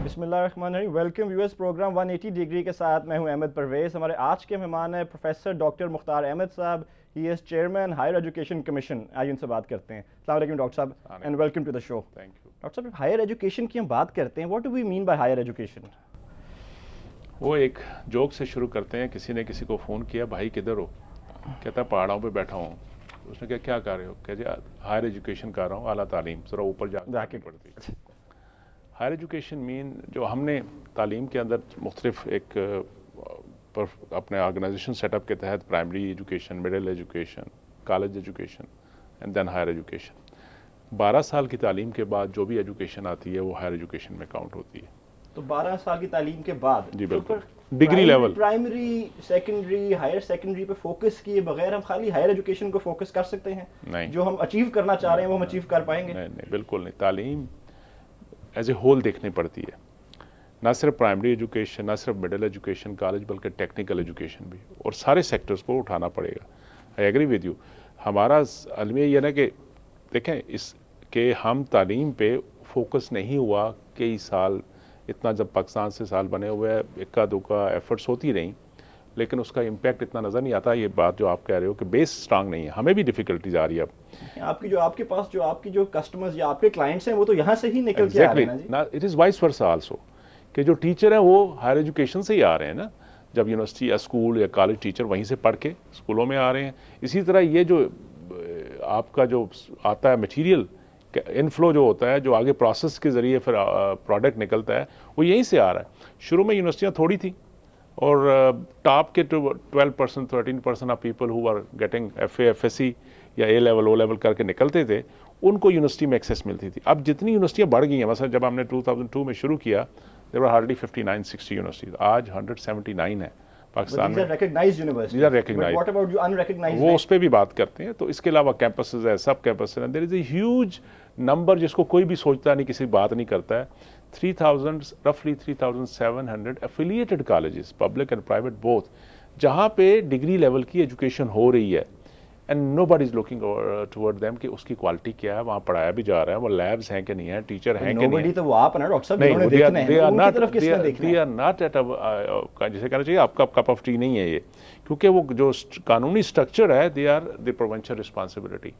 بسم اللہ الرحمن الرحیم. ویلکم ویورز پروگرام 180 ڈگری کے ساتھ میں ہوں احمد پرویز. ہمارے آج کے مہمان ہیں پروفیسر ڈاکٹر مختار احمد صاحب. ہی از چیئرمین ہائر ایجوکیشن کمیشن. آئیے ان سے بات کرتے ہیں. السلام علیکم ڈاکٹر صاحب and welcome to the show. Doctor صاحب ہائر ایجوکیشن کی ہم بات کرتے ہیں, what do we mean by higher education? وہ ایک جوک سے شروع کرتے ہیں. کسی نے کسی کو فون کیا, بھائی کدھر ہو؟ کہتا ہے پہاڑوں پہ بیٹھا ہوں. اس نے کہا کیا کر رہے ہو؟ کہ جی ہائر ایجوکیشن کر رہا ہوں, اعلیٰ تعلیم, ذرا اوپر جا کے پڑتی. ہائر ایجوکیشن مین جو ہم نے تعلیم کے اندر مختلف ایک اپنے آرگنائزیشن سیٹ اپ کے تحت primary education, middle education, college education and then higher education. 12 سال کی تعلیم کے بعد جو بھی ایجوکیشن آتی ہے وہ ہائر ایجوکیشن میں کاؤنٹ ہوتی ہے. تو 12 سال کی تعلیم کے بعد جی بالکل degree level, primary, secondary, higher secondary پہ فوکس کیے بغیر ہم خالی ہائر ایجوکیشن کو فوکس کر سکتے ہیں؟ نہیں, جو ہم اچیو کرنا چاہ رہے ہیں وہ ہم اچیو کر پائیں گے؟ نہیں بالکل نہیں. تعلیم ایز اے ہول دیکھنی پڑتی ہے, نہ صرف پرائمری ایجوکیشن, نہ صرف مڈل ایجوکیشن, کالج, بلکہ ٹیکنیکل ایجوکیشن بھی, اور سارے سیکٹرز کو اٹھانا پڑے گا. I agree with you. ہمارا المیہ یہ نا کہ دیکھیں اس کہ ہم تعلیم پہ فوکس نہیں ہوا کئی سال. اتنا جب پاکستان سے سال بنے ہوئے ہیں, اکا دکا ایفرٹس ہوتی رہیں, لیکن اس کا امپیکٹ اتنا نظر نہیں آتا. یہ بات جو آپ کہہ رہے ہو کہ بیس اسٹرانگ نہیں ہے, ہمیں بھی ڈیفیکلٹیز آ رہی ہے. اب آپ کے پاس جو آپ کی جو کسٹمرز یا آپ کے کلائنٹس ہیں وہ تو یہاں سے ہی نکل کے آ رہے ہیں نا جی. It is vice versa also, کہ جو ٹیچر ہیں وہ ہائر ایجوکیشن سے ہی آ رہے ہیں نا. جب یونیورسٹی یا اسکول یا کالج ٹیچر وہیں سے پڑھ کے اسکولوں میں آ رہے ہیں. اسی طرح یہ جو آپ کا جو آتا ہے مٹیریل انفلو جو ہوتا ہے, جو آگے پروسیس کے ذریعے پھر پروڈکٹ نکلتا ہے, وہ یہیں سے آ رہا ہے. شروع میں یونیورسٹیاں تھوڑی تھیں, اور ٹاپ کے 12% 13% of people who are getting F A, F S C یا اے لیول, او لیول کر کے نکلتے تھے, ان کو یونیورسٹی میں ایکسیس ملتی تھی. اب جتنی یونیورسٹیاں بڑھ گئی ہیں, مثلا جب ہم نے 2002 میں شروع کیا there were hardly 59-60 یونیورسٹیز. آج 179 ہیں پاکستان میں. These are recognized. وہ اس پہ بھی بات کرتے ہیں. تو اس کے علاوہ کیمپسز ہے, سب کیمپس ہیں. there is a huge number جس کو کوئی بھی سوچتا نہیں, کسی بات نہیں کرتا ہے. 3,700 affiliated colleges, public and private both, جہاں پہ ڈگری لیول کی ایجوکیشن ہو رہی ہے. And nobody is looking toward them کہ اس کی کوالٹی کیا ہے, وہاں پڑھایا بھی جا رہا ہے, وہ لیبس ہیں کہ نہیں ہیں, ٹیچر ہیں کہ نہیں. تو وہ آپ ہیں نا ڈاکٹر صاحب, انہوں نے دیکھنا ہے, ان کی طرف کس نے دیکھنا ہے. they are not at جسے کہنا چاہیے آپ کا کپ آف ٹی نہیں ہے یہ, کیونکہ وہ جو قانونی اسٹرکچر ہے they are the provincial responsibility.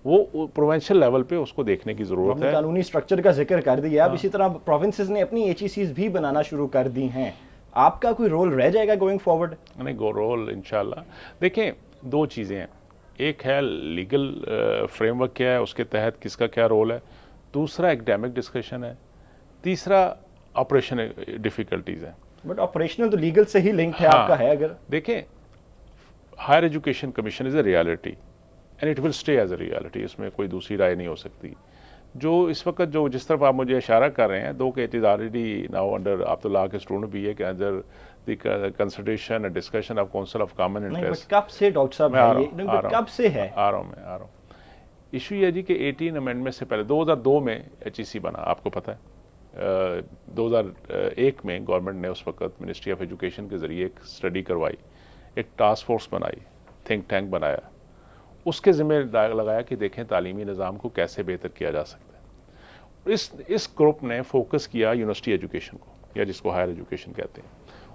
وہ پروونشل لیول پہ اس کو دیکھنے کی ضرورت ہے. قانونی اسٹرکچر کا ذکر کر دیا. اب اسی طرح پروونسز نے اپنی ایچ ای سیز بھی بنانا شروع کر دی ہیں. آپ کا کوئی رول رہ جائے گا گوئنگ فارورڈ؟ نہیں, رول انشاءاللہ. دیکھیں دو چیزیں ہیں, ایک ہے لیگل فریم ورک کیا ہے, اس کے تحت کس کا کیا رول ہے. دوسرا ایکڈیمک ڈسکشن ہے. تیسرا آپریشن ڈیفیکلٹیز ہیں. بٹ آپریشنل تو لیگل سے ہی لنک ہے آپ کا ہے. اگر دیکھیں higher education commission is a reality and it will stay as a reality. اس میں کوئی دوسری رائے نہیں ہو سکتی. جو اس وقت جو جس طرف آپ مجھے اشارہ کر رہے ہیں, دو کہ it is already now under آپ لا کے اسٹوڈنٹ بھی ہے کہ اندر the consultation and discussion of council of common interest. کب سے ڈاکٹر صاحب ہے, کب سے ہے؟ آ رہا ہوں. ایشو یہ جی کہ 18 امینڈمنٹ سے پہلے 2002 میں ایچ ای سی بنا, آپ کو پتہ ہے. 2001 میں گورنمنٹ نے اس وقت منسٹری آف ایجوکیشن کے ذریعے ایک اسٹڈی کروائی, ایک ٹاسک فورس بنائی, تھنک ٹینک بنایا. اس کے ذمہ لگایا کہ دیکھیں تعلیمی نظام کو کیسے بہتر کیا جا سکتا ہے. اس گروپ نے فوکس کیا یونیورسٹی ایجوکیشن کو, یا جس کو ہائر ایجوکیشن کہتے ہیں,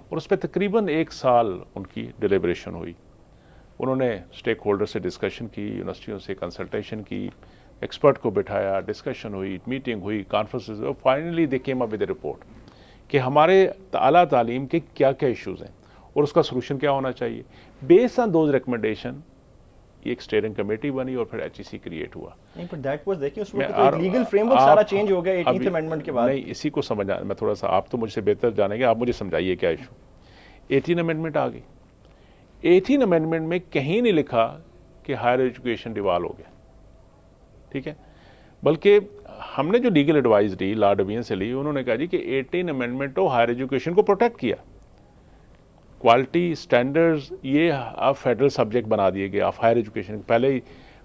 اور اس پہ تقریباً 1 سال ان کی ڈیلیبریشن ہوئی. انہوں نے اسٹیک ہولڈر سے ڈسکشن کی, یونیورسٹیوں سے کنسلٹیشن کی, ایکسپرٹ کو بٹھایا, ڈسکشن ہوئی, میٹنگ ہوئی, کانفرنسز, اور finally they came up with a report کہ ہمارے اعلیٰ تعلیم کے کیا کیا ایشوز ہیں اور اس کا سلوشن کیا ہونا چاہیے. بیس آن دوز ریکمنڈیشن ایک اسٹیئرنگ کمیٹی بنی اور پھر ایچ ای سی کریٹ ہوا. لیگل فریم ورک سارا چینج ہو گیا 18th امینڈمنٹ کے بعد. نہیں, اسی کو سمجھا میں تھوڑا سا, آپ تو مجھ سے بہتر جانیں گے, آپ مجھے سمجھائیے کیا ایشو. 18 امینڈمنٹ آ گئی. 18 امینڈمنٹ میں کہیں نہیں لکھا کہ ہائر ایجوکیشن ڈیوال ہو گیا, ٹھیک ہے, بلکہ ہم نے جو لیگل ایڈوائز دی لا ڈویژن سے لی, انہوں نے کہا جی کہ 18 امینڈمنٹ تو ہائر ایجوکیشن کو پروٹیکٹ کیا, کوالٹی اسٹینڈرڈز یہ آپ فیڈرل سبجیکٹ بنا دیے گئے آف ہائر ایجوکیشن. پہلے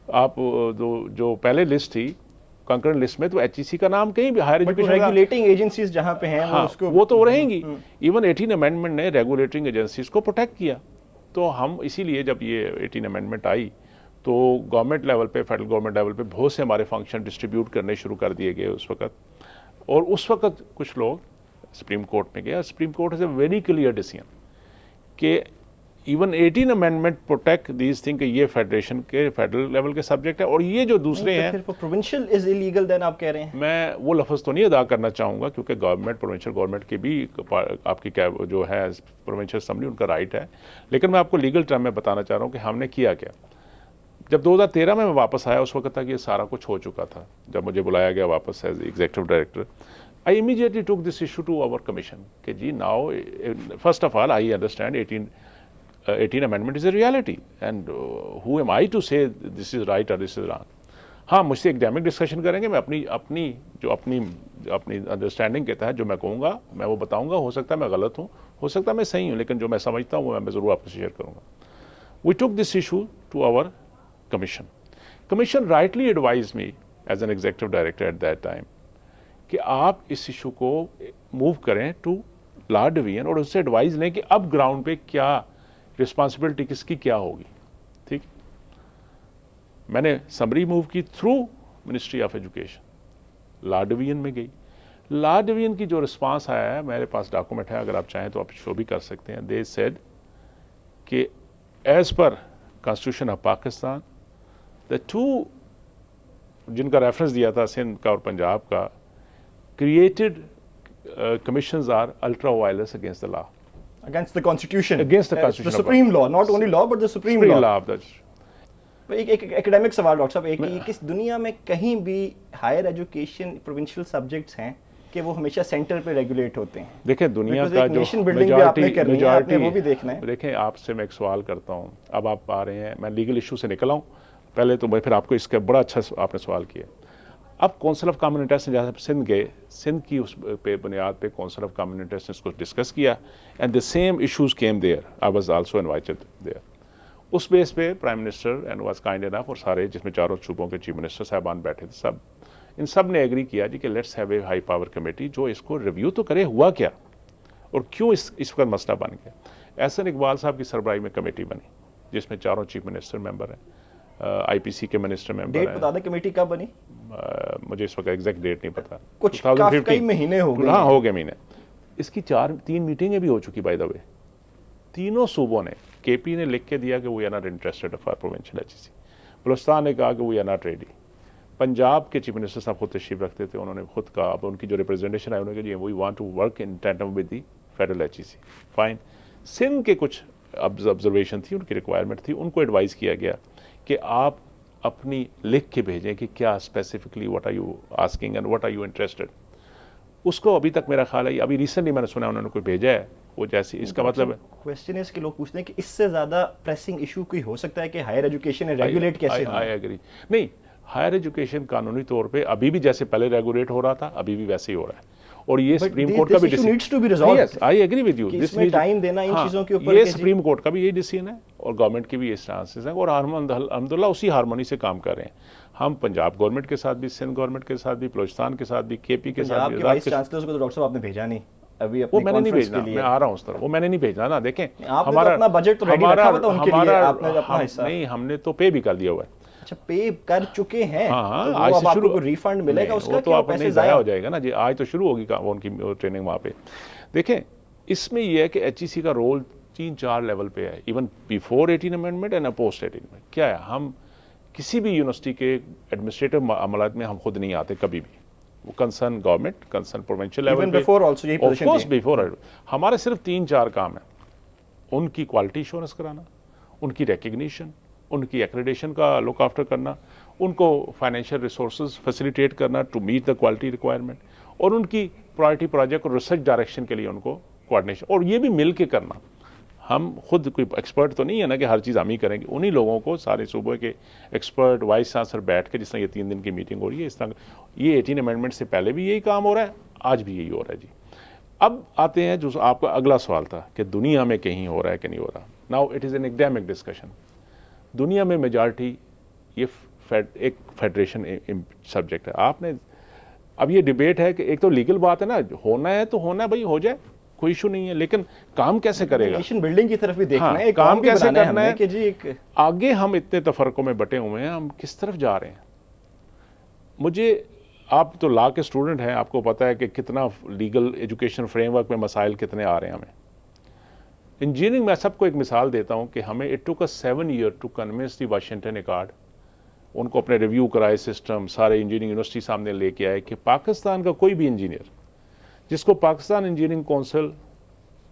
آپ جو پہلے لسٹ تھی کنکرنٹ لسٹ میں, تو ایچ ای سی کا نام کہیں بھی ہائر ایجوکیشن ریگولیٹنگ ایجنسیز جہاں پہ ہیں وہ تو رہیں گی. ایون 18 امینڈمنٹ نے ریگولیٹنگ ایجنسیز کو پروٹیکٹ کیا. تو ہم اسی لیے جب یہ 18 امینڈمنٹ آئی تو گورنمنٹ لیول پہ, فیڈرل گورنمنٹ لیول پہ بہت سے ہمارے فنکشن ڈسٹریبیوٹ کرنے شروع کر دیے گئے اس وقت. اور اس وقت کچھ لوگ سپریم کورٹ میں گیا. سپریم کورٹ سے ویری کلیئر ڈیسیژن کہ even 18 amendment protect these thing کہ یہ فیڈریشن کے فیڈرل لیول کے سبجیکٹ ہے. اور یہ جو دوسرے ہیں پروونشل از ایلیگل دین آپ کہہ رہے ہیں. میں وہ لفظ تو نہیں ادا کرنا چاہوں گا کیونکہ گورنمنٹ پروونشل گورنمنٹ کی بھی آپ کی جو ہے پروونشل اسمبلی ان کا رائٹ ہے, لیکن میں آپ کو لیگل ٹرم میں بتانا چاہ رہا ہوں کہ ہم نے کیا کیا. جب 2013 میں واپس آیا اس وقت تک یہ سارا کچھ ہو چکا تھا. جب مجھے بلایا گیا واپس as executive director, I immediately took this issue to our commission کہ جی now first of all I understand 18 amendment is a reality and who am I to say this is right or this is wrong. ہاں مجھ سے academic discussion کریں گے, میں اپنی understanding کے تحت جو میں کہوں گا میں وہ بتاؤں گا. ہو سکتا ہے میں غلط ہوں, ہو سکتا ہے میں صحیح ہوں, لیکن جو میں سمجھتا ہوں وہ میں ضرور آپ کو شیئر کروں گا. We took this issue to our commission. Commission rightly advised me as an executive director at that time کہ آپ اس ایشو کو موو کریں ٹو لا ڈویژن اور اس سے ایڈوائز لیں کہ اب گراؤنڈ پہ کیا رسپانسبلٹی کس کی کیا ہوگی. ٹھیک, میں نے سمری موو کی through ministry of education, law division میں گئی. لا ڈویژن کی جو رسپانس آیا ہے, میرے پاس ڈاکومنٹ ہے, اگر آپ چاہیں تو آپ شو بھی کر سکتے ہیں. دے سیڈ کہ as per constitution of Pakistan the two جن کا ریفرنس دیا تھا سندھ کا اور پنجاب کا, created commissions are ultra violence against the law, against the constitution, against the constitution, the supreme law, not only law but the supreme law of the. ایک academic سوال doctor صاحب, ایک کس دنیا میں کہیں بھی ہائر ایجوکیشن پروونشل سبجیکٹس ہیں کہ وہ ہمیشہ سینٹر پہ ریگولیٹ ہوتے ہیں؟ دیکھیں دنیا کا جو میجارٹی وہ بھی دیکھنا ہے. دیکھیں آپ سے میں ایک سوال کرتا ہوں, اب آپ آ رہے ہیں, میں لیگل ایشو سے نکلا ہوں پہلے تو, میں پھر آپ کو اس کا بڑا اچھا آپ نے سوال کیا. اب کونسل آف کامن انٹرسٹ جہاں سندھ گئے, سندھ کی اس پہ بنیاد پہ کونسل آف کامن انٹرسٹ نے اس کو ڈسکس کیا and the same issues came there. I was also invited there. اس بیس پہ prime minister and was kind enough, اور سارے جس میں چاروں صوبوں کے چیف منسٹر صاحبان بیٹھے تھے, ان سب نے ایگری کیا جی کہ let's have a high power committee جو اس کو ریویو تو کرے ہوا کیا اور کیوں اس وقت مسئلہ بن گیا. احسن اقبال صاحب کی سربراہی میں کمیٹی بنی جس میں چاروں چیف منسٹر ممبر ہیں, آئی پی سی کے منسٹر ممبر ہیں. ڈیٹ بتا دیں کمیٹی کب بنی؟ مجھے اس وقت ایگزیکٹ ڈیٹ نہیں پتا, کچھ کئی مہینے ہو گئے. ہاں ہو گئے مہینے. اس کی 3 میٹنگیں بھی ہو چکی بائی دا وے. تینوں صوبوں نے, کے پی نے لکھ کے دیا کہ we are not interested for provincial H E C. Balochistan نے کہا کہ we are not ready. Punjab کے چیف منسٹر صاحب خود تشریف رکھتے تھے, انہوں نے خود کہا, اب ان کی جو ریپرزنٹیشن آئی انہوں نے کہا جی we want to work in tandem with the federal H E C. Fine. Sindh کے کچھ آبزرویشن تھی, ان کی ریکوائرمنٹ تھی, ان کو ایڈوائز کیا گیا کہ آپ اپنی لکھ کے بھیجیں کہ کیا specifically what are you asking and what are you interested. اس کو ابھی تک میرا خیال ہے, ابھی ریسنٹلی میں نے سنا انہوں نے کوئی بھیجا ہے وہ, جیسے اس کا مطلب ہے کوسچن ہے کہ لوگ پوچھتے ہیں کہ اس سے زیادہ پریسنگ ایشو کوئی ہو سکتا ہے کہ ہائر ایجوکیشن ریگولیٹ کیسے ہو. I agree. نہیں, ہائر ایجوکیشن قانونی طور پہ ابھی بھی جیسے پہلے ریگولیٹ ہو رہا تھا ابھی بھی ویسے ہی ہو رہا ہے, اور یہ سپریم کورٹ کا بھی decision. I agree with you, اس میں ٹائم دینا ان چیزوں کے اوپر, یہ سپریم کورٹ کا بھی یہی ڈیسیژن ہے اور گورنمنٹ کی بھی یہ اسٹانسز ہیں, اور الحمدللہ اسی ہارمونی سے کام کر رہے ہیں. ہم پنجاب گورنمنٹ کے ساتھ بھی, سندھ گورنمنٹ کے ساتھ بھی, بلوچستان کے ساتھ بھی, کے پی کے ساتھ بھی. وائس چانسلر کو تو ڈاکٹر صاحب آپ نے بھیجا نہیں ابھی, وہ میں نے نہیں بھیجنا, میں آ رہا ہوں اس طرح, وہ میں نے نہیں بھیجنا نا. دیکھیں ہمارا اپنا بجٹ تو ریڈی رکھا ہوا تھا ان کے لیے, آپ نے اپنا حصہ نہیں, ہم نے تو پے بھی کر دیا ہوا ہے. اچھا, پے کر چکے ہیں. ہاں, آج سے شروع ریفنڈ ملے گا اس کا, تو آپ پیسے ضائع ہو جائے گا نا جی. آج تو شروع ہوگی ان کی ٹریننگ وہاں پہ. دیکھیں اس میں یہ ہے کہ ایچ ای سی کا رول 3-4 لیول پہ ہے, even before 18 amendment and post 18 amendment. کیا ہے, ہم کسی بھی یونیورسٹی کے ایڈمنسٹریٹو معاملات میں ہم خود نہیں آتے کبھی بھی. وہ concern government, concern provincial level پہ, ہمارے صرف 3-4 کام ہیں. ان کی کوالٹی ایشورنس کرانا, ان کی ریکگنیشن, ان کی ایکریڈیشن کا لک آفٹر کرنا, ان کو فائنینشیل ریسورسز فیسیلیٹیٹ کرنا to meet the quality requirement, اور ان کی پرائرٹی پروجیکٹ اور ریسرچ ڈائریکشن کے لیے ان کو کوآرڈینیشن, اور یہ بھی مل کے کرنا. ہم خود کوئی ایکسپرٹ تو نہیں ہے نا کہ ہر چیز ہم ہی کریں گے. انہی لوگوں کو, سارے صوبے کے ایکسپرٹ وائس چانسلر بیٹھ کے, جس طرح یہ 3 دن کی میٹنگ ہو رہی ہے, اس طرح یہ 18 امینڈمنٹ سے پہلے بھی یہی کام ہو رہا ہے, آج بھی یہی ہو رہا ہے جی. اب آتے ہیں جو آپ کا اگلا سوال تھا کہ دنیا میں کہیں ہو رہا ہے کہ نہیں ہو رہا. Now it is an academic discussion. دنیا میں میجارٹی یہ ایک فیڈریشن سبجیکٹ ہے. آپ نے اب یہ ڈبیٹ ہے کہ ایک تو لیگل بات ہے نا, ہونا ہے تو ہونا ہے بھائی, ہو جائے, کوئی ایشو نہیں ہے, لیکن کام کیسے کرے گا, نیشن بلڈنگ کی طرف بھی دیکھنا ہے, کام کیسے کرنا ہے کہ جی آگے ہم اتنے تفرقوں میں بٹے ہوئے ہیں, ہم کس طرف جا رہے ہیں. مجھے آپ تو لا کے اسٹوڈنٹ ہیں, آپ کو پتہ ہے کہ کتنا لیگل ایجوکیشن فریم ورک میں مسائل کتنے آ رہے ہیں ہمیں. انجینئرنگ میں سب کو ایک مثال دیتا ہوں کہ ہمیں it took us 7 years to convince the Washington accord. ان کو اپنے ریویو کرائے سسٹم, سارے انجینئرنگ یونیورسٹی سامنے لے کے آئے کہ پاکستان کا کوئی بھی انجینئر جس کو پاکستان انجینئرنگ کونسل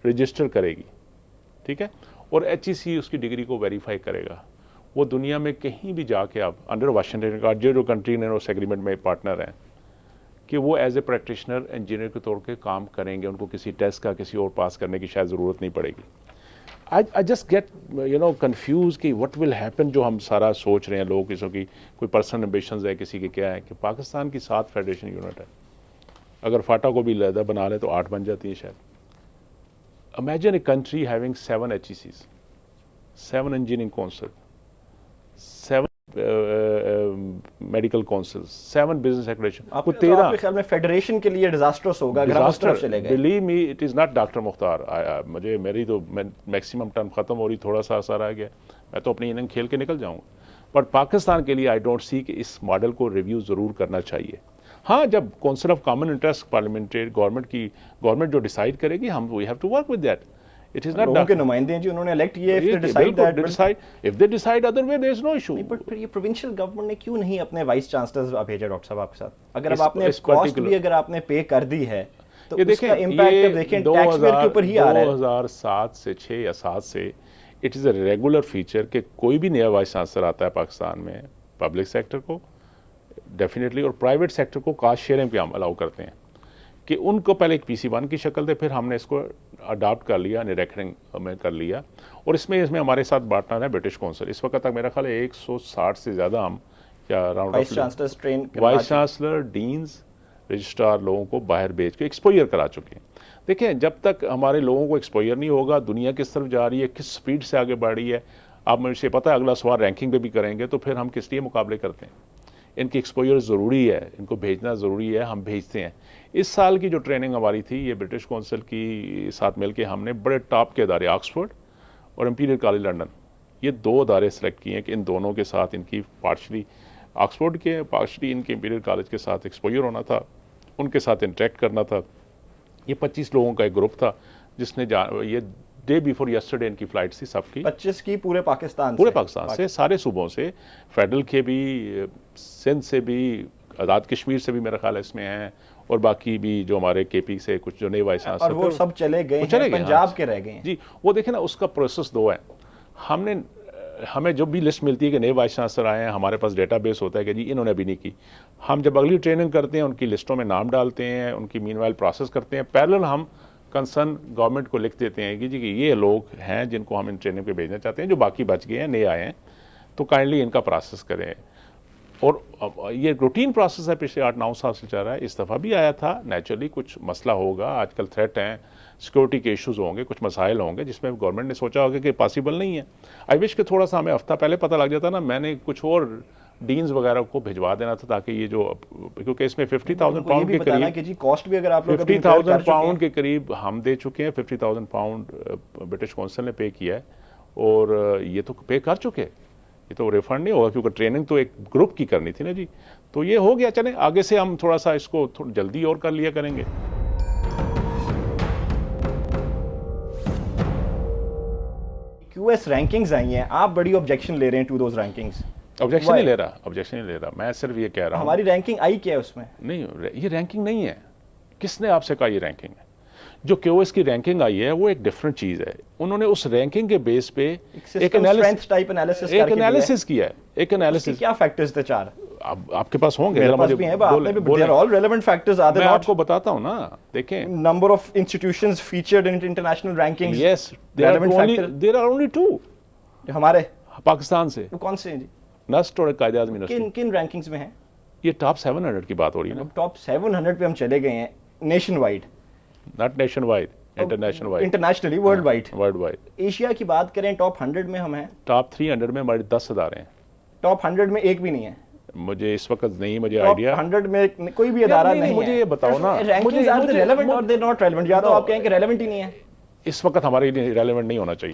رجسٹر کرے گی, ٹھیک ہے, اور HEC اس کی ڈگری کو ویریفائی کرے گا, وہ دنیا میں کہیں بھی جا کے آپ انڈر واشنگٹن ایکارڈ جو کنٹری نے اس ایگریمنٹ میں پارٹنر ہیں کہ وہ ایز اے پریکٹیشنر انجینئر کے طور پہ کام کریں گے, ان کو کسی ٹیسٹ کا کسی اور پاس کرنے کی شاید ضرورت نہیں پڑے گی. I just get confused کہ what will happen جو ہم سارا سوچ رہے ہیں لوگ, کسی کی کوئی پرسنل امبیشنز ہے, کسی کے کیا ہے, کہ پاکستان کی 7 فیڈریشن یونٹ ہے, اگر فاٹا کو بھی علیحدہ بنا لیں تو 8 بن جاتی ہیں شاید. Imagine a country having 7 HECs, 7 engineering councils, 7 medical council, 7 business accreditation. آپ کے خیال میں فیڈریشن کے لیے ڈیزاسٹرس ہوگا اگر ہم اس طرف چلے گئے؟ Believe me it is not doctor Mukhtar. مجھے میری تو میکسیمم ٹرم ختم ہو رہی, تھوڑا سا اثر آ گیا, میں تو اپنی اننگ کھیل کے نکل جاؤں گا. بٹ پاکستان کے لیے آئی ڈونٹ سی کہ اس ماڈل کو ریویو ضرور کرنا چاہیے. ہاں, جب council of common interest parliamentary government جو ڈیسائیڈ کرے گی, ہم we have to work with that. It is not لوگوں کے نمائندے ہیں جی, انہوں نے الیکٹ کیے. if they decide other way there is no issue. But پھر یہ پروونشل گورنمنٹ نے کیوں نہیں اپنے وائس چانسلرز بھیجا ڈاکٹر صاحب آپ کے ساتھ؟ اگر اب آپ نے کاسٹ بھی اگر آپ نے پے کر دی ہے تو اس کا امپیکٹ دیکھیں ٹیکس پیئر کے اوپر ہی آ رہا ہے. 2007 سے 6 یا 7 سے it is a regular feature کہ کوئی بھی نیا وائس چانسلر آتا ہے پاکستان میں, پبلک سیکٹر کو ڈیفینیٹلی اور پرائیویٹ سیکٹر کو کاسٹ شیئرنگ پہ ہم الاؤ کرتے ہیں کہ ان کو پہلے ایک PC1 کی شکل دے, پھر ہم نے اس کو اڈاپٹ کر لیا, ریکرنگ میں کر لیا. اور اس میں ہمارے ساتھ پارٹنر ہے برٹش کونسل. اس وقت تک میرا خیال ہے 160 سے زیادہ ہم کیا وائس چانسلر, ڈینز, رجسٹرار لوگوں کو باہر بھیج کے ایکسپوئر کرا چکے ہیں. دیکھیں, جب تک ہمارے لوگوں کو ایکسپوئر نہیں ہوگا, دنیا کس طرف جا رہی ہے, کس سپیڈ سے آگے بڑھ رہی ہے, آپ مجھے پتہ ہے اگلا سوال رینکنگ پہ بھی کریں گے, تو پھر ہم کس لیے مقابلے کرتے ہیں. ان کی ایکسپوئر ضروری ہے, ان کو بھیجنا ضروری ہے, ہم بھیجتے ہیں. اس سال کی جو ٹریننگ ہماری تھی یہ برٹش کونسل کی ساتھ مل کے ہم نے بڑے ٹاپ کے ادارے آکسفورڈ اور امپیریل کالج لنڈن, یہ 2 ادارے سلیکٹ کیے ہیں کہ ان دونوں کے ساتھ ان کی پارشلی آکسفورڈ کے پارشلی ان کے امپیریل کالج کے ساتھ ایکسپوئر ہونا تھا, ان کے ساتھ انٹریکٹ کرنا تھا. یہ 25 لوگوں کا ایک گروپ تھا جس نے یہ ڈے بیفور یسٹرڈے ان کی فلائٹ تھی سب کی 25 کی پورے پاکستان سے, سارے صوبوں سے, فیڈرل کے بھی, سندھ سے بھی, آزاد کشمیر سے بھی میرا خیال ہے اس میں ہیں, اور باقی بھی جو ہمارے KP سے کچھ جو نئے وائس چانسلر, اور وہ سب چلے گئے ہیں, پنجاب کے رہ گئے ہیں. جی, وہ دیکھیں نا, اس کا پروسیس 2 ہے. ہمیں جو بھی لسٹ ملتی ہے کہ نئے وائس چانسلر آئے ہیں, ہمارے پاس ڈیٹا بیس ہوتا ہے کہ جی انہوں نے ابھی نہیں کی. ہم جب اگلی ٹریننگ کرتے ہیں ان کی لسٹوں میں نام ڈالتے ہیں, ان کی مین وائل پروسیس کرتے ہیں, پیرلل ہم کنسرن گورنمنٹ کو لکھ دیتے ہیں کہ جی کہ یہ لوگ ہیں جن کو ہم ان ٹریننگ پہ بھیجنا چاہتے ہیں, جو باقی بچ گئے ہیں, نئے آئے ہیں, تو کائنڈلی ان کا پروسیس کریں. اور یہ روٹین پروسیس ہے, پچھلے 8-9 سال سے چل رہا ہے. اس دفعہ بھی آیا تھا, نیچرلی کچھ مسئلہ ہوگا, آج کل تھریٹ ہیں, سیکورٹی کے ایشوز ہوں گے, کچھ مسائل ہوں گے جس میں گورنمنٹ نے سوچا ہوگا کہ پاسبل نہیں ہے. آئی وش کہ تھوڑا سا ہمیں ہفتہ پہلے پتہ لگ جاتا نا, میں نے کچھ اور ڈینز وغیرہ کو بھجوا دینا تھا تاکہ یہ جو, کیونکہ اس میں 50,000 پاؤنڈ کے قریب 50,000 پاؤنڈ کے قریب ہم دے چکے ہیں. 50,000 پاؤنڈ برٹش کونسل نے پے کیا ہے, اور یہ تو پے کر چکے, یہ تو ریفنڈ نہیں ہوگا کیونکہ ٹریننگ تو ایک گروپ کی کرنی تھی نا جی. تو یہ ہو گیا, چلیں آگے سے ہم تھوڑا سا اس کو جلدی اور کر لیا کریں گے. QS رینکنگز آئی ہیں, آپ بڑی آبجیکشن لے رہے ہیں ٹو دوز رینکنگز. آبجیکشن نہیں لے رہا, میں صرف یہ کہہ رہا ہوں ہماری رینکنگ آئی کیا ہے اس میں. نہیں, یہ رینکنگ نہیں ہے. کس نے آپ سے کہا یہ رینکنگ ہے؟ جو QS کی رینکنگ آئی ہے وہ ایک ڈفرنٹ چیز ہے. انہوں نے اس رینکنگ کے بیس پہ ایک انالیسس کیا ہے. ایک انالیسس, کیا فیکٹرز تھے 4 آپ کے پاس ہوں گے؟ میں آپ کو بتاتا ہوں نا. دیکھیں, number of institutions featured in international rankings. Yes, there are only 2 ہمارے پاکستان سے. کون سے ہیں جی؟ نسٹ اور قائد اعظم یونیورسٹی. کن رینکنگز میں ہیں یہ؟ ٹاپ 700 کی بات ہو رہی ہے نا. ٹاپ 700 پہ ہم چلے گئے ہیں nationwide, not nationwide, internationally worldwide. Asia کی بات کریں ٹاپ 100 میں ہم ہیں. ٹاپ 300 میں ہمارے 10 ادارے ہیں. ٹاپ 100 میں ایک بھی نہیں ہے. مجھے اس وقت نہیں, مجھے آئیڈیا. 100 میں کوئی بھی ادارہ نہیں ہے. مجھے یہ بتاؤ نا, رینکنگز آر ریلیونٹ اور دے ناٹ ریلیونٹ, یا تو آپ کہیں کہ ریلیونٹ ہی نہیں ہے. اس وقت ہمارے لیے ریلیونٹ نہیں ہونا چاہیے.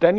10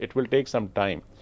it will take some time।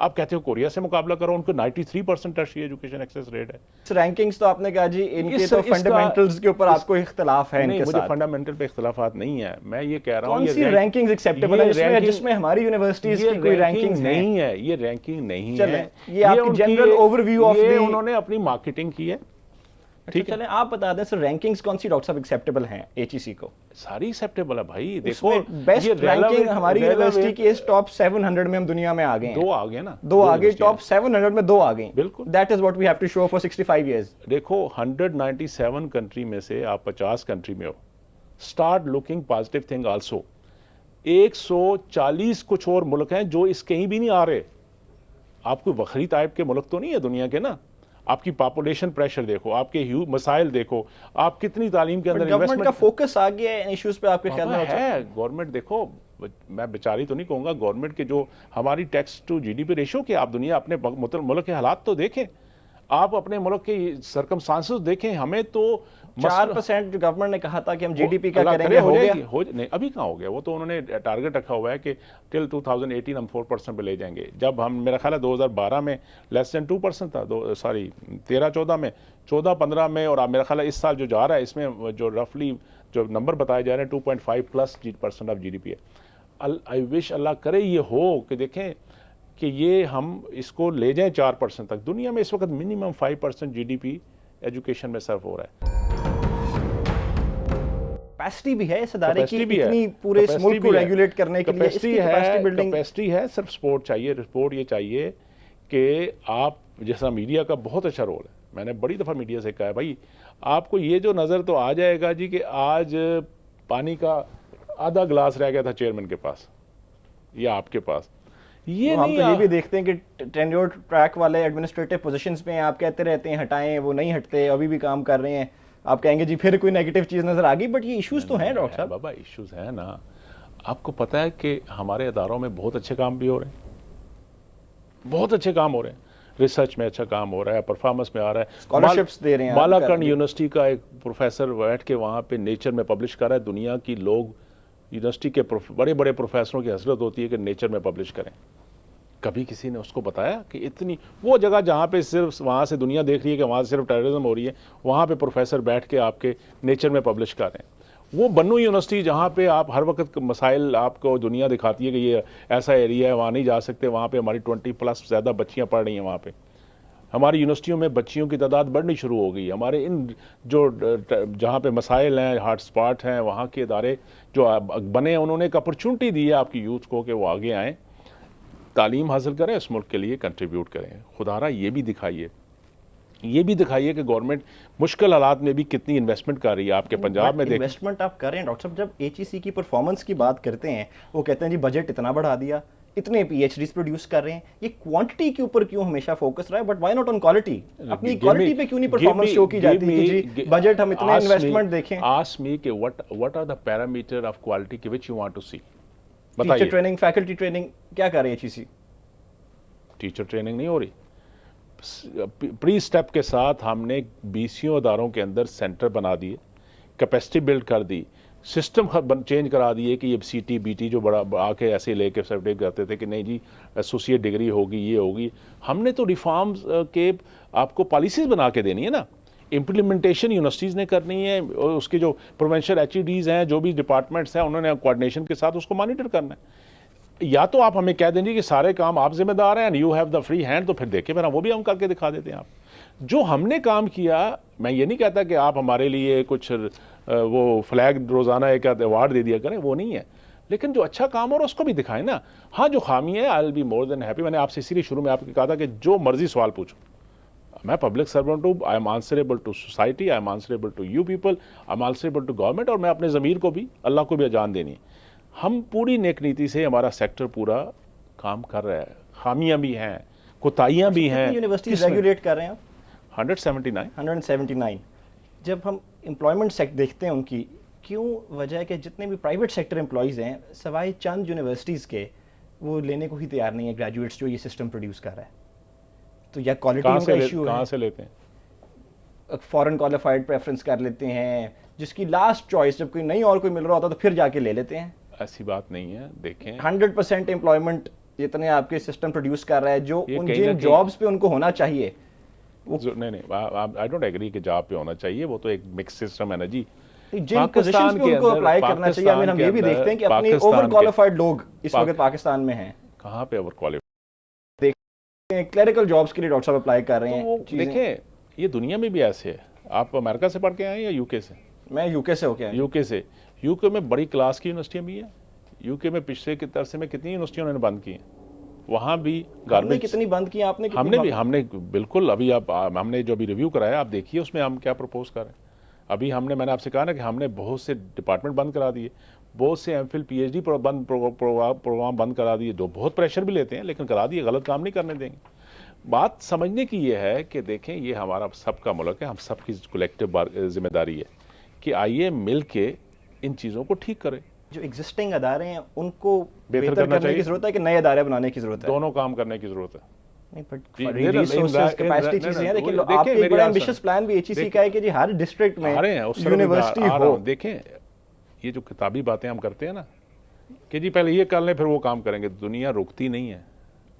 آپ کہتے ہو کوریا سے مقابلہ کرو, ان کو 93% ٹرشری ایجوکیشن ایکسیس ریٹ ہے. رینکنگز تو آپ نے کہا جی ان کے تو فنڈامنٹلز کے اوپر آپ کو اختلاف ہے ان کے ساتھ. مجھے فنڈامنٹل پہ اختلافات نہیں ہے, میں یہ کہہ رہا ہوں کون سی رینکنگز ایکسیپٹیبل ہے جس میں ہماری یونیورسٹیز کی کوئی رینکنگز نہیں ہے. یہ رینکنگ نہیں ہے, یہ آپ کی general overview of the, انہوں نے اپنی مارکیٹنگ کی ہے. ٹھیک ہے, چلیں آپ بتا دیں سر رینکنگز کون سی ڈاکٹر صاحب ایکسیپٹیبل ہیں ایچ ای سی کو؟ ساری ایکسیپٹیبل ہے بھائی. دیکھو بیسٹ رینکنگ ہماری یونیورسٹی کی اس ٹاپ 700 میں ہم دنیا میں آ گئے ہیں. 2 آ گئے نا, 2 آگے, ٹاپ 700 میں 2 آ گئے. بالکل, that is what we have to show for 65 years. دیکھو 197 کنٹری میں سے آپ 50 کنٹری میں ہو. Start looking positive thing also. 140 کچھ اور ملک ہیں جو اس کہیں بھی نہیں آ رہے. آپ کوئی وکھری ٹائپ کے ملک تو نہیں ہے دنیا کے نا. آپ کی پاپولیشن پریشر دیکھو, آپ کے مسائل دیکھو, آپ کتنی تعلیم کے اندر گورنمنٹ کا فوکس آ گیا ہے ان ایشوز پہ آپ کے خیال میں ہے. گورنمنٹ دیکھو, میں بیچاری تو نہیں کہوں گا, گورنمنٹ کے جو ہماری tax to G D P ratio کے, آپ دنیا اپنے ملک کے حالات تو دیکھیں, آپ اپنے ملک کے سرکمسٹانسز دیکھیں. ہمیں تو 4% جو گورنمنٹ نے کہا تھا کہ ہم جی ڈی پی کا کریں گے, ہو گیا نہیں, ابھی کہاں ہو گیا. وہ تو انہوں نے ٹارگٹ رکھا ہوا ہے کہ ٹل 2018 ہم 4% پہ لے جائیں گے. جب ہم, میرا خیال ہے 2012 میں لیس دین 2% تھا, 13-14 میں, 14-15 میں, اور میرا خیال ہے اس سال جو جا رہا ہے اس میں جو رفلی جو نمبر بتائے جا رہے ہیں 2.5+ آف جی ڈی پی ہے. آئی وش اللہ کرے یہ ہو کہ دیکھیں کہ یہ ہم اس کو لے جائیں 4% تک. دنیا میں اس وقت minimum 5% G D P education میں صرف ہو رہا ہے. کیپیسٹی بھی ہے اس ادارے کی اتنی پورے اس ملک کو ریگولیٹ کرنے کے لیے, اس کی کیپیسٹی بلڈنگ کیپیسٹی ہے. صرف سپورٹ چاہیے. سپورٹ یہ چاہیے کہ آپ, جیسا میڈیا کا بہت اچھا رول ہے, میں نے بڑی دفعہ میڈیا سے کہا ہے بھائی آپ کو یہ جو نظر تو آ جائے گا جی کہ آج پانی کا آدھا گلاس رہ گیا تھا چیئرمین کے پاس یا آپ کے پاس. یہ ہم تو یہ بھی دیکھتے ہیں کہ ٹینیور ٹریک والے ایڈمنسٹریٹو پوزیشنز پہ ہیں, آپ کہتے رہتے ہیں ہٹائیں, وہ نہیں ہٹتے, ابھی بھی کام کر رہے ہیں. آپ کہیں گے جی پھر کوئی نیگیٹو چیز نظر آ گئی, بٹ یہ ایشوز تو ہیں ڈاکٹر صاحب. بابا ایشوز ہیں نا. آپ کو پتا ہے کہ ہمارے اداروں میں بہت اچھے کام بھی ہو رہے ہیں, بہت اچھے کام ہو رہے ہیں. ریسرچ میں اچھا کام ہو رہا ہے, پرفارمنس میں آ رہا ہے. اسکالرشپس دے رہے ہیں. مالاکنڈ یونیورسٹی کا ایک پروفیسر بیٹھ کے وہاں پہ نیچر میں پبلش کر رہا ہے. دنیا کی لوگ یونیورسٹی کے بڑے بڑے پروفیسروں کی حسرت ہوتی ہے کہ نیچر میں پبلش کریں. کبھی کسی نے اس کو بتایا کہ اتنی وہ جگہ جہاں پہ صرف وہاں سے دنیا دیکھ رہی ہے کہ وہاں سے صرف ٹیررزم ہو رہی ہے, وہاں پہ پروفیسر بیٹھ کے آپ کے نیچر میں پبلش کر رہے ہیں. وہ بنو یونیورسٹی جہاں پہ آپ ہر وقت مسائل آپ کو دنیا دکھاتی ہے کہ یہ ایسا ایریا ہے وہاں نہیں جا سکتے, وہاں پہ ہماری 20+ زیادہ بچیاں پڑھ رہی ہیں. وہاں پہ ہماری یونیورسٹیوں میں بچیوں کی تعداد بڑھنی شروع ہو گئی. ہمارے ان جو جہاں پہ مسائل ہیں, ہاٹ اسپاٹ ہیں, وہاں کے ادارے جو بنے, انہوں نے ایک اپرچونٹی دی ہے آپ کی یوتھ کو کہ وہ آگے آئیں, تعلیم حاصل کریں, اس ملک کے لیے کنٹریبیوٹ کریں. خدا را یہ بھی دکھائیے کہ گورنمنٹ مشکل حالات میں بھی کتنی انویسٹمنٹ کر رہی ہے. آپ کے پنجاب میں دیکھ انویسٹمنٹ آپ کر رہے ہیں ڈاکٹر صاحب. جب ایچ ای سی کی پرفارمنس کی بات کرتے ہیں, وہ کہتے ہیں جی بجٹ اتنا بڑھا دیا, اتنے پی ایچ ڈیز پروڈیوس کر رہے ہیں. یہ کوانٹٹی کے اوپر کیوں ہمیشہ فوکس رہا ہے, but why not on quality? اپنی کوالٹی پہ کیوں نہیں پرفارمنس شو کی جاتی کہ جی بجٹ ہم اتنے انویسٹمنٹ دیکھیں. آسک می کہ what are the parameter of quality which you want to see. Teacher training, faculty training کیا کر رہی ہے ایچ ای سی؟ ٹیچر ٹریننگ نہیں ہو رہی. پری سٹیپ کے ساتھ ہم نے BCO اداروں کے اندر سینٹر بنا دیے, کیپیسٹی بلڈ کر دی, سسٹم چینج کرا دیے کہ یہ CT BT جو بڑا آ کے ایسے لے کے سرٹیفکیٹ کرتے تھے کہ نہیں جی ایسوسیٹ ڈگری ہوگی, یہ ہوگی. ہم نے تو ریفارمز کے آپ کو پالیسیز بنا کے دینی ہے نا. امپلیمنٹیشن یونیورسٹیز نے کرنی ہے, اس کے جو پروونشل HEDs ہیں, جو بھی ڈپارٹمنٹس ہیں, انہوں نے کوآرڈینیشن کے ساتھ اس کو مانیٹر کرنا ہے. یا تو آپ ہمیں کہہ دیں گے کہ سارے کام آپ ذمہ دار ہیں, you have the free hand, تو پھر دیکھیں پھر وہ بھی ہم کر کے دکھا دیتے ہیں. آپ جو ہم نے کام کیا, میں یہ نہیں کہتا کہ آپ ہمارے لیے کچھ وہ فلیگ روزانہ ایک ایوارڈ دے دیا کریں, وہ نہیں ہے, لیکن جو اچھا کام ہو رہا ہے اس کو بھی دکھائیں نا. ہاں جو خامی ہے, آئی will be more than happy. میں نے آپ سے اسی لیے شروع میں آپ کو کہا تھا کہ جو مرضی سوال پوچھو, میں پبلک سرونٹ ہوں, I am answerable to society, I am answerable to you people, I am answerable to government, اور میں اپنے ضمیر کو بھی, اللہ کو بھی اجان دینی ہے. ہم پوری نیک نیتی سے ہمارا سیکٹر پورا کام کر رہا ہے. خامیاں بھی ہیں, کوتاہیاں بھی ہیں. یونیورسٹیز ریگولیٹ کر رہے ہیں آپ 179. جب ہم امپلائمنٹ سیکٹر دیکھتے ہیں ان کی, کیوں وجہ ہے کہ جتنے بھی پرائیویٹ سیکٹر امپلائیز ہیں سوائے چند یونیورسٹیز کے, وہ لینے کو ہی تیار نہیں ہے گریجویٹس جو یہ سسٹم پروڈیوس کر رہا ہے. تو یا کوالٹی کا ایشو ہے, کہاں سے لیتے ہیں, فورن کوالیفائڈ پریفرنس کر لیتے ہیں, جس کی لاسٹ چوائس جب کوئی نہیں اور کوئی مل رہا ہوتا تو پھر جا کے لے لیتے ہیں. ایسی بات نہیں ہے. دیکھیں 100% امپلائمنٹ جتنے آپ کے سسٹم پروڈیوس کر رہا ہے جو ان کہیں نہ جن جابس پہ ان کو ہونا چاہیے. نہیں آئی ڈونٹ ایگری کہ جاب پہ ہونا چاہیے, وہ تو ایک مکس سسٹم ہے نا جی. جن پوزیشنز پہ ان کو اپلائی کرنا چاہیے. ہم یہ بھی دیکھتے ہیں کہ اپنی اوور کوالیفائڈ لوگ اس وقت پاکستان میں ہیں. کہاں پہ اوور کوالیفائڈ؟ دیکھتے ہیں کلیریکل جابس کے لیے ڈاکٹر صاحب اپلائی کر رہے ہیں. دیکھیں یہ دنیا میں بھی ایسے ہے. آپ امریکہ سے پڑھ کے آئے ہیں یا یو کے سے؟ میں یو کے سے ہو کے آیا. یو کے سے. یو کے میں بڑی کلاس کی یونیورسٹیاں بھی ہیں. یو کے میں پچھلے عرصے میں کتنی یونیورسٹیوں نے بند کی ہیں. وہاں بھی گاربیج کتنی بند کی آپ نے؟ ہم نے بالکل ابھی ہم نے جو ابھی ریویو کرایا آپ دیکھیے اس میں ہم کیا پروپوز کر رہے ہیں. ابھی میں نے آپ سے کہا نا کہ ہم نے بہت سے ڈپارٹمنٹ بند کرا دیے, بہت سے M Phil P H D program بند کرا دیے, جو بہت پریشر بھی لیتے ہیں لیکن کرا دیے, غلط کام نہیں کرنے دیں گے. بات سمجھنے کی یہ ہے کہ دیکھیں یہ ہمارا سب کا ملک ہے, ہم سب کی کلیکٹیو ذمہ داری ہے کہ آئیے مل کے ان چیزوں کو ٹھیک کریں. جو ایگزسٹنگ ادارے ہیں ان کو بہتر کرنے کی ضرورت ہے کہ نئے ادارے بنانے کی ضرورت ہے؟ دونوں کام کرنے کی ضرورت ہے. آپ ایک بڑا ایمبیشس پلان بھی ایچ ای سی کا ہے کہ جی ہر ڈسٹرکٹ میں یونیورسٹی ہو. دیکھیں یہ جو کتابی باتیں ہم کرتے ہیں نا کہ جی پہلے یہ کر لیں پھر وہ کام کریں گے, دنیا رکتی نہیں ہے.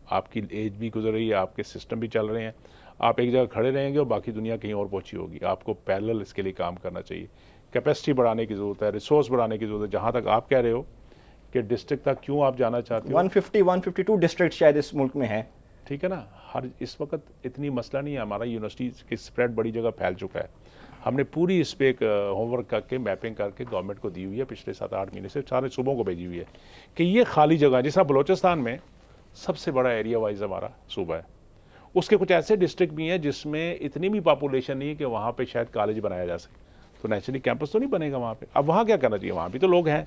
آپ کی ایج بھی گزر رہی ہے, آپ کے سسٹم بھی چل رہے ہیں, آپ ایک جگہ کھڑے رہیں گے اور باقی دنیا کہیں اور پہنچی ہوگی. آپ کو پیرلل اس کے لیے کام کرنا چاہیے. کیپیسٹی بڑھانے کی ضرورت ہے, ریسورس بڑھانے کی ضرورت ہے. جہاں تک آپ کہہ رہے ہو کہ ڈسٹرکٹ تک کیوں آپ جانا چاہتے ہو, 152 ڈسٹرکٹ شاید اس ملک میں ہیں, ٹھیک ہے نا. اس وقت اتنی مسئلہ نہیں ہے. ہمارا یونیورسٹی کی اسپریڈ بڑی جگہ پھیل چکا ہے. ہم نے پوری اس پہ ایک ہوم ورک کر کے میپنگ کر کے گورنمنٹ کو دی ہوئی ہے, پچھلے 7-8 مہینے سے سارے صوبوں کو بھیجی ہوئی ہے کہ یہ خالی جگہ, جس طرح بلوچستان میں سب سے بڑا ایریا وائز ہمارا صوبہ ہے, اس کے کچھ ایسے ڈسٹرکٹ بھی ہیں جس میں اتنی بھی پاپولیشن نہیں ہے کہ وہاں پہ شاید کالج بنایا جا سکے, تو نیچرلی کیمپس تو نہیں بنے گا وہاں پہ. اب وہاں کیا کرنا چاہیے, وہاں بھی تو لوگ ہیں.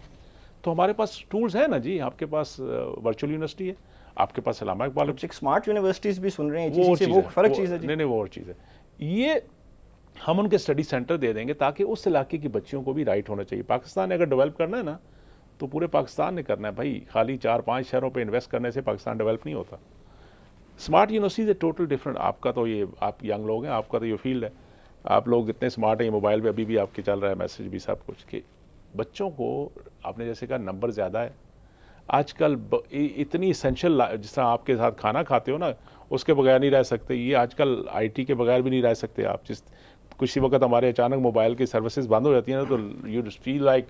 تو ہمارے پاس ٹولز ہیں نا جی. آپ کے پاس ورچوئل یونیورسٹی ہے, آپ کے پاس علامہ اقبال, اسمارٹ یونیورسٹیز بھی سن رہے ہیں, وہ فرق چیز ہے. نہیں وہ اور چیز ہے. یہ ہم ان کے اسٹڈی سینٹر دے دیں گے تاکہ اس علاقے کی بچیوں کو بھی رائٹ ہونا چاہیے. پاکستان نے اگر ڈیولپ کرنا ہے نا تو پورے پاکستان نے کرنا ہے بھائی. خالی 4-5 شہروں پہ انویسٹ کرنے سے پاکستان ڈیولپ نہیں ہوتا. اسمارٹ یونیورسٹیز ہے ٹوٹل ڈفرنٹ. آپ کا تو یہ آپ ینگ لوگ ہیں, آپ کا تو یہ فیلڈ ہے, آپ لوگ اتنے اسمارٹ ہیں, یہ موبائل پہ ابھی بھی آپ کے چل رہا ہے میسج بھی سب کچھ, کہ بچوں کو آپ نے جیسے کہا نمبر زیادہ ہے آج کل, اتنی اسینشل, جس طرح آپ کے ساتھ کھانا کھاتے ہو نا اس کے بغیر نہیں رہ سکتے, یہ آج کل آئی ٹی کے بغیر بھی نہیں رہ سکتے آپ. کسی وقت ہمارے اچانک موبائل کی سروسز بند ہو جاتی ہیں نا تو یو فیل لائک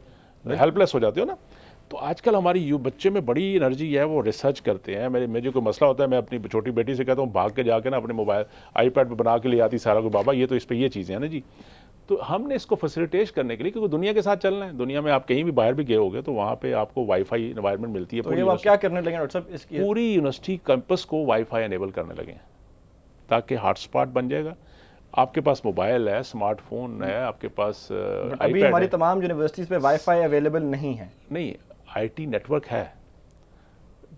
ہیلپ لیس ہو جاتے ہو نا. تو آج کل ہماری بچے میں بڑی انرجی ہے, وہ ریسرچ کرتے ہیں. میں جو کوئی مسئلہ ہوتا ہے میں اپنی چھوٹی بیٹی سے کہتا ہوں بھاگ کے جا کے نا اپنے موبائل آئی پیڈ پہ بنا کے لے آتی سارا کو, بابا یہ تو اس پہ یہ چیزیں ہیں نا جی. تو ہم نے اس کو فیسیلیٹیٹ کرنے کے لیے, کیونکہ دنیا کے ساتھ چلنا ہے, دنیا میں آپ کہیں بھی باہر بھی گئے ہوگے تو وہاں پہ آپ کو وائی فائی انوائرمنٹ ملتی ہے. کیا کرنے لگے ڈاکٹر صاحب, اس کی پوری یونیورسٹی کیمپس کو وائی فائی انیبل کرنے لگے ہیں تاکہ ہاٹ اسپاٹ بن جائے گا. آپ کے پاس موبائل ہے, اسمارٹ فون ہے, آپ کے پاس ابھی ہماری تمام یونیورسٹیز پہ وائی فائی اویلیبل نہیں ہے. نہیں, آئی ٹی نیٹ ورک ہے,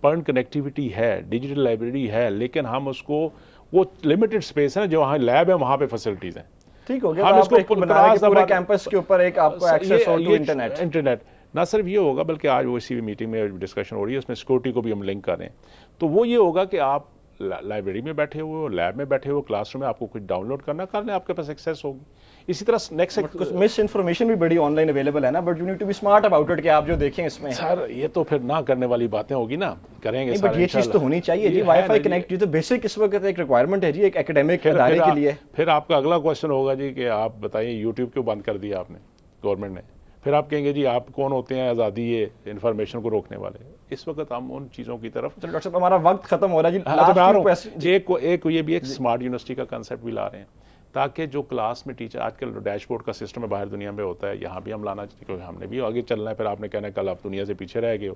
پرن کنیکٹیوٹی ہے, ڈیجیٹل لائبریری ہے, لیکن ہم اس کو, وہ لمیٹڈ اسپیس ہے نا, جو وہاں لیب ہے وہاں پہ فیسلٹیز ہیں. ٹھیک ہو گیا, ہم اس کو بنا کے پورے کیمپس کے اوپر ایک آپ کو ایکسیس ہو ٹو انٹرنیٹ. نہ صرف یہ ہوگا بلکہ آج وہ اسی میٹنگ میں ڈسکشن ہو رہی ہے, اس میں سیکورٹی کو بھی ہم لنک کر رہے ہیں. تو وہ یہ ہوگا کہ آپ لائبریری میں بیٹھے ہوئے ہو, لیب میں بیٹھے ہوئے, کلاس روم میں آپ کو کچھ ڈاؤن لوڈ کرنا کرنے آپ کے پاس ایکسیس ہوگی. اسی طرح نیکسٹ مس انفارمیشن بھی بڑی آن لائن اویلیبل ہے نا, but you need to be smart about it کہ آپ جو دیکھیں اس میں. سر یہ تو پھر نہ کرنے والی باتیں ہوگی نا, کریں گے. بٹ یہ چیز تو ہونی چاہیے جی, وائی فائی کنیکٹ, یہ تو بیسک اس وقت ایک ریکوائرمنٹ ہے جی ایک اکیڈمک ادارے کے لیے. پھر آپ کا اگلا کوشچن ہوگا جی کہ آپ بتائیے یوٹیوب کیوں بند کر دیا آپ نے, گورنمنٹ نے. پھر آپ کہیں گے جی آپ کون ہوتے ہیں آزادی یہ انفارمیشن کو روکنے والے. اس وقت ہم ان چیزوں کی طرف, ڈاکٹر صاحب ہمارا وقت ختم ہو رہا ہے جی. ایک یہ بھی ایک اسمارٹ یونیورسٹی کا کنسیپٹ بھی لا رہے ہیں تاکہ جو کلاس میں ٹیچر, آج کل ڈیش بورڈ کا سسٹم ہے باہر دنیا میں ہوتا ہے, یہاں بھی ہم لانا چاہتے ہیں کیونکہ ہم نے بھی آگے چلنا ہے. پھر آپ نے کہنا ہے کل آپ دنیا سے پیچھے رہ گئے ہو,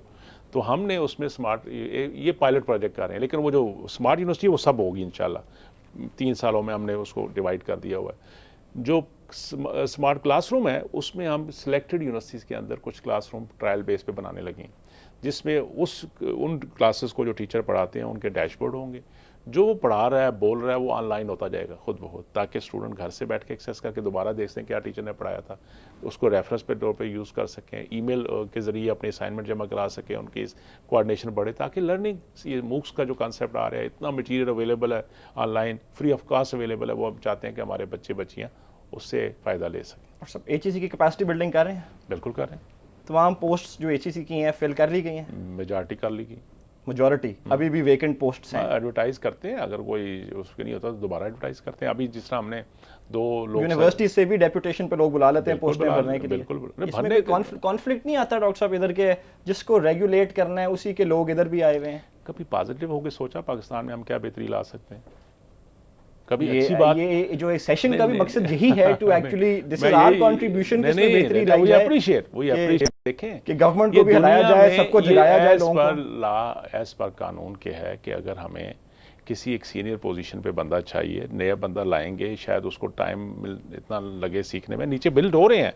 تو ہم نے اس میں اسمارٹ, یہ پائلٹ پروجیکٹ کر رہے ہیں. لیکن وہ جو اسمارٹ یونیورسٹی وہ سب ہوگی انشاءاللہ. 3 سالوں میں ہم نے اس کو ڈیوائڈ کر دیا ہوا ہے. جو اسمارٹ کلاس روم ہے اس میں ہم سلیکٹڈ یونیورسٹیز کے اندر کچھ کلاس روم ٹرائل بیس پہ بنانے لگے ہیں, جس میں ان کلاسز کو جو ٹیچر پڑھاتے ہیں ان کے ڈیش بورڈ ہوں گے, جو وہ پڑھا رہا ہے بول رہا ہے وہ آن لائن ہوتا جائے گا خود بخود, تاکہ اسٹوڈنٹ گھر سے بیٹھ کے ایکسیس کر کے دوبارہ دیکھ سکیں کیا ٹیچر نے پڑھایا تھا, اس کو ریفرنس پہ طور پہ یوز کر سکیں, ای میل کے ذریعے اپنے اسائنمنٹ جمع کرا سکیں, ان کی کوآرڈینیشن بڑھے, تاکہ لرننگ, یہ موکس کا جو کانسیپٹ آ رہا ہے, اتنا مٹیریل اویلیبل ہے on line, free of cost available ہے, وہ ہم چاہتے ہیں کہ ہمارے بچے بچیاں اس سے فائدہ لے سکیں. اور سب ایچ ای سی کی کیپیسٹی بلڈنگ کر رہے ہیں؟ بالکل کر رہے ہیں. تمام پوسٹ جو ایچ ای سی کی ہیں فل کر لی گئی ہیں؟ میجارٹی کر لی گئی. میجورٹی ابھی بھی ویکنٹ پوسٹس ہیں. ایڈورٹائز کرتے ہیں, اگر کوئی اس کے نہیں ہوتا تو دوبارہ ایڈورٹائز کرتے ہیں. ابھی جس طرح ہم نے 2 لوگ یونیورسٹی سے بھی ڈیپوٹیشن پہ لوگ بلا لیتے ہیں پوسٹیں بھرنے کے لیے. اس میں کانفلکٹ نہیں آتا ڈاکٹر صاحب ادھر کے جس کو ریگولیٹ کرنا ہے اسی کے لوگ ادھر بھی آئے ہوئے ہیں؟ کبھی پازیٹیو ہو کے سوچا پاکستان میں ہم کیا بہتری لا سکتے ہیں؟ کبھی اچھی بات, یہ جو سیشن کا بھی مقصد یہی ہے to actually this is our contribution کہ اس میں بہتری لائی جائے. اپریشیٹ دیکھیں کہ گورنمنٹ کو بھی ہلایا جائے, سب کو جگایا جائے لوگوں کو. لا ایز پر قانون کے ہے کہ اگر ہمیں کسی ایک سینئر پوزیشن پہ بندہ چاہیے, نیا بندہ لائیں گے, شاید اس کو ٹائم اتنا لگے سیکھنے میں, نیچے بلڈ ہو رہے ہیں,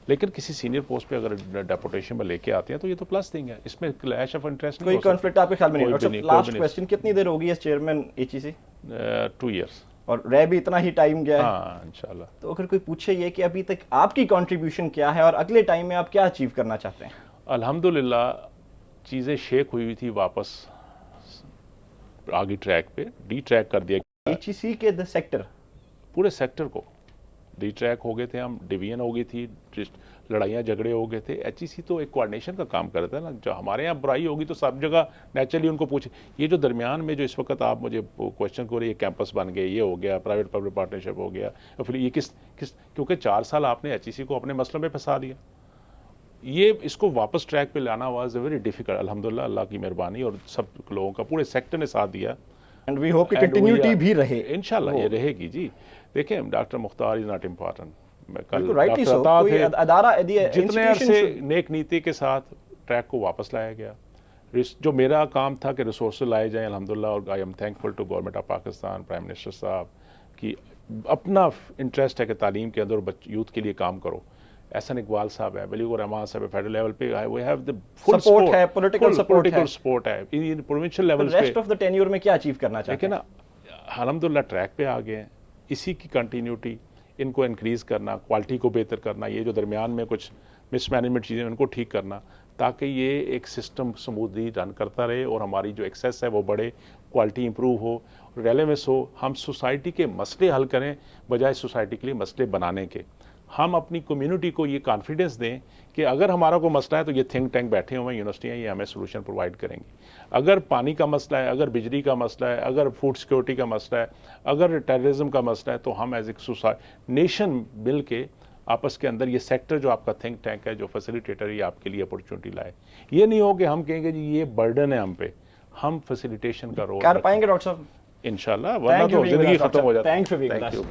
لیکن کسی سینئر پوسٹ پہ اگر ڈیپوٹیشن میں لے کے آتے ہیں تو یہ تو پلس تھنگ ہے, اس میں کلیش آف انٹرسٹ کوئی کانفلکٹ آپ کے خیال میں نہیں. لاسٹ کوسچن, کتنی دیر ہوگی اس چیئرمین ایچ ای سی؟ 2 years. اور رہ بھی اتنا ہی ٹائم گیا ہے. ہاں انشاءاللہ. تو اگر کوئی پوچھے یہ کہ ابھی تک آپ کی کنٹریبیوشن کیا ہے اور اگلے ٹائم میں آپ کیا اچیو کرنا چاہتے ہیں؟ الحمدللہ چیزیں شیک ہوئی ہوئی تھی, واپس آگے ٹریک پہ ڈی ٹریک کر دیا. ایچ ای سی کے سیکٹر, پورے سیکٹر کو ڈی ٹریک ہو گئے تھے ہم, ڈویژن ہو گئی تھی, لڑائیاں جھگڑے ہو گئے تھے. ایچ ای سی تو ایک کوآرڈینیشن کا کام کرتا ہے نا, جو ہمارے یہاں برائی ہوگی تو سب جگہ نیچرلی ان کو پوچھے. یہ جو درمیان میں جو اس وقت آپ مجھے کوشچن کرو, یہ کیمپس بن گئے, یہ ہو گیا, پرائیویٹ پبلک پارٹنرشپ ہو گیا, اور پھر یہ کس کیونکہ 4 سال آپ نے ایچ ای سی کو اپنے مسئلوں میں پھنسا دیا. یہ اس کو واپس ٹریک پہ لانا واز اے ویری ڈیفیکلٹ. الحمدللہ اللہ کی مہربانی اور سب لوگوں کا, پورے سیکٹر نے ساتھ دیا. اینڈ وی ہوپ کہ کنٹینیوٹی بھی رہے. انشاءاللہ یہ رہے گی جی. دیکھیں doctor Mukhtar is not important. جتنے عرصے نیک نیتی کے ساتھ ٹریک کو واپس لایا گیا, جو میرا کام تھا کہ ریسورسز لائے جائیں, الحمدللہ, اور I am thankful to government of Pakistan, prime minister صاحب کی اپنا انٹرسٹ ہے کہ تعلیم کے اندر یوتھ کے لیے کام کرو. احسن اقبال صاحب ہے, ولی الرحمان صاحب ہے, فیڈرل لیول پہ we have the full support ہے, پولیٹیکل سپورٹ ہے. پروونشل لیول پہ ریسٹ آف دی ٹینیور میں کیا اچیو کرنا چاہتے ہیں؟ لیکن الحمدللہ ٹریک پہ آ گئے ہیں. اسی کی کنٹینیوٹی, ان کو انکریز کرنا, کوالٹی کو بہتر کرنا, یہ جو درمیان میں کچھ مس مینجمنٹ چیزیں ان کو ٹھیک کرنا, تاکہ یہ ایک سسٹم سموتھلی رن کرتا رہے اور ہماری جو ایکسیس ہے وہ بڑھے, کوالٹی امپروو ہو, ریلیونس ہو. ہم سوسائٹی کے مسئلے حل کریں بجائے سوسائٹی کے لیے مسئلے بنانے کے. ہم اپنی کمیونٹی کو یہ کانفیڈنس دیں کہ اگر ہمارا کوئی مسئلہ ہے تو یہ تھنک ٹینک بیٹھے ہوئے ہیں, یونیورسٹیاں, یہ ہمیں سولوشن پرووائڈ کریں گے. اگر پانی کا مسئلہ ہے, اگر بجلی کا مسئلہ ہے, اگر فوڈ سیکورٹی کا مسئلہ ہے, اگر ٹیررزم کا مسئلہ ہے, تو ہم ایز اے نیشن مل کے آپس کے اندر یہ سیکٹر جو آپ کا تھنک ٹینک ہے, جو فیسیلیٹیٹر ہے, یہ آپ کے لیے اپرچونٹی لائے. یہ نہیں ہو کہ ہم کہیں گے جی یہ برڈن ہے ہم پہ, ہم فیسیلیٹیشن کا رول کر پائیں گے ڈاکٹر صاحب انشاءاللہ, ورنہ تو زندگی ختم ہو جاتی ہے. Thank you.